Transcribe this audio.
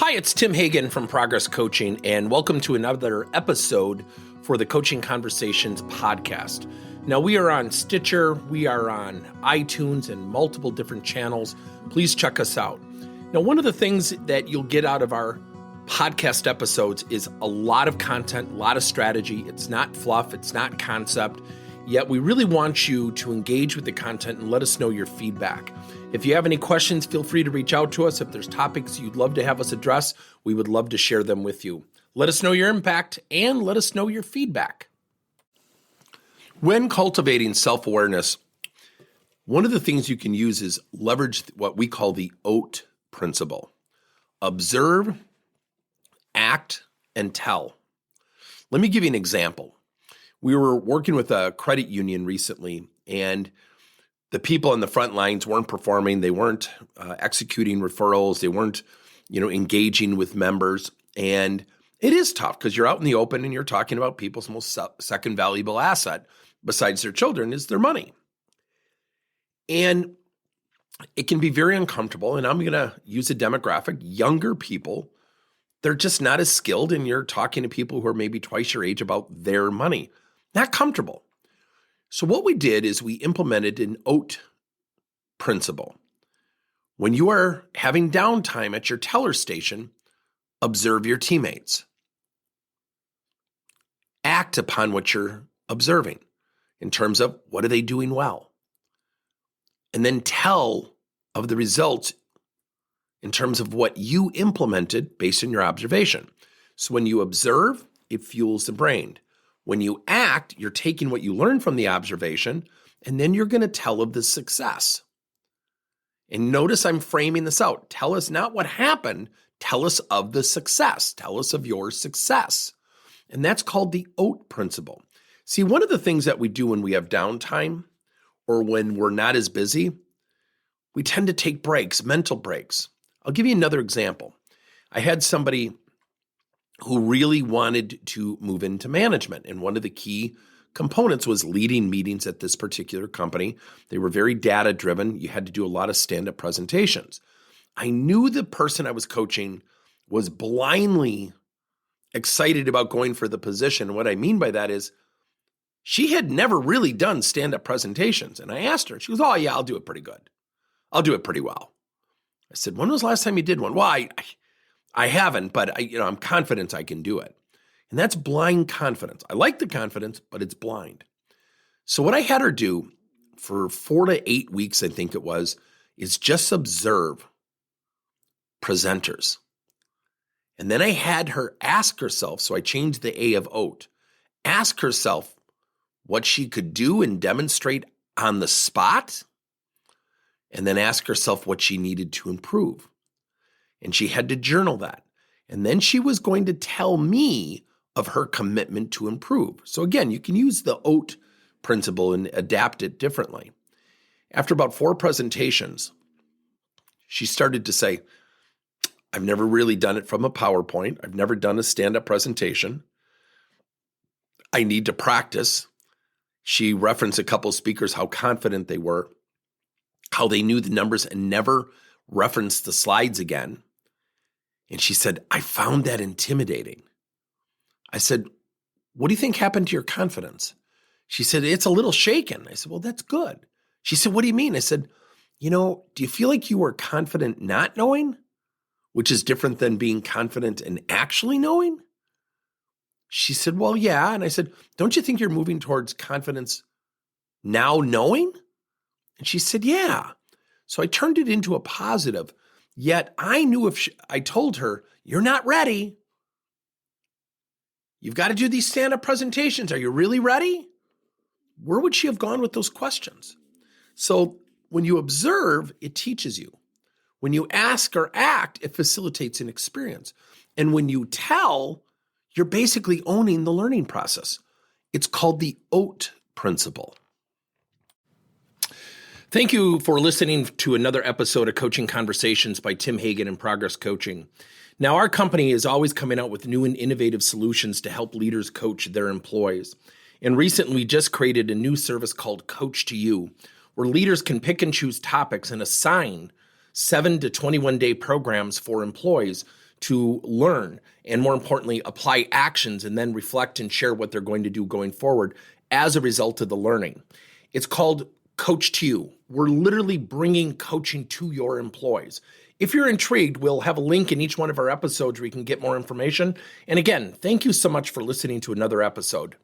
Hi, it's Tim Hagan from Progress Coaching, and welcome to another episode for the Coaching Conversations podcast. Now, we are on Stitcher, we are on iTunes, and multiple different channels. Please check us out. Now, one of the things that you'll get out of our podcast episodes is a lot of content, a lot of strategy. It's not fluff, it's not concept, yet we really want you to engage with the content and let us know your feedback. If you have any questions, feel free to reach out to us. If there's topics you'd love to have us address, we would love to share them with you. Let us know your impact and let us know your feedback. When cultivating self-awareness, one of the things you can use is leverage what we call the OAT principle. Observe, act, and tell. Let me give you an example. We were working with a credit union recently, and the people on the front lines weren't performing. They weren't executing referrals. They weren't, engaging with members. And it is tough because you're out in the open and you're talking about people's most second valuable asset besides their children is their money. And it can be very uncomfortable. And I'm going to use a demographic, younger people. They're just not as skilled, and you're talking to people who are maybe twice your age about their money. Not comfortable. So what we did is we implemented an OAT principle. When you are having downtime at your teller station, observe your teammates. Act upon what you're observing in terms of what are they doing well. And then tell of the results in terms of what you implemented based on your observation. So when you observe, it fuels the brain. When you act, you're taking what you learned from the observation, and then you're going to tell of the success. And notice I'm framing this out. Tell us not what happened, tell us of the success. Tell us of your success. And that's called the OAT principle. See, one of the things that we do when we have downtime or when we're not as busy, we tend to take breaks, mental breaks. I'll give you another example. I had somebody who really wanted to move into management. And one of the key components was leading meetings at this particular company. They were very data-driven. You had to do a lot of stand-up presentations. I knew the person I was coaching was blindly excited about going for the position. And what I mean by that is she had never really done stand-up presentations. And I asked her, she goes, "Oh yeah, I'll do it pretty good. I'll do it pretty well." I said, "When was the last time you did one?" "Well, I haven't, but I'm confident I can do it." And that's blind confidence. I like the confidence, but it's blind. So what I had her do for 4 to 8 weeks, I think it was, is just observe presenters. And then I had her ask herself, so I changed the A of OAT, ask herself what she could do and demonstrate on the spot, and then ask herself what she needed to improve. And she had to journal that. And then she was going to tell me of her commitment to improve. So again, you can use the OAT principle and adapt it differently. After about 4 presentations, she started to say, "I've never really done it from a PowerPoint. I've never done a stand-up presentation. I need to practice." She referenced a couple of speakers, how confident they were, how they knew the numbers and never referenced the slides again. And she said, "I found that intimidating." I said, "What do you think happened to your confidence?" She said, "It's a little shaken." I said, "Well, that's good." She said, "What do you mean?" I said, "Do you feel like you were confident not knowing, which is different than being confident and actually knowing?" She said, "Well, yeah." And I said, "Don't you think you're moving towards confidence now knowing?" And she said, "Yeah." So I turned it into a positive. Yet I knew I told her, "You're not ready. You've got to do these stand-up presentations. Are you really ready?" Where would she have gone with those questions? So when you observe, it teaches you. When you ask or act, it facilitates an experience. And when you tell, you're basically owning the learning process. It's called the OAT principle. Thank you for listening to another episode of Coaching Conversations by Tim Hagan and Progress Coaching. Now, our company is always coming out with new and innovative solutions to help leaders coach their employees. And recently, we just created a new service called Coach to You, where leaders can pick and choose topics and assign 7 to 21 day programs for employees to learn and, more importantly, apply actions and then reflect and share what they're going to do going forward as a result of the learning. It's called Coach to You. We're literally bringing coaching to your employees. If you're intrigued, we'll have a link in each one of our episodes where you can get more information. And again, thank you so much for listening to another episode.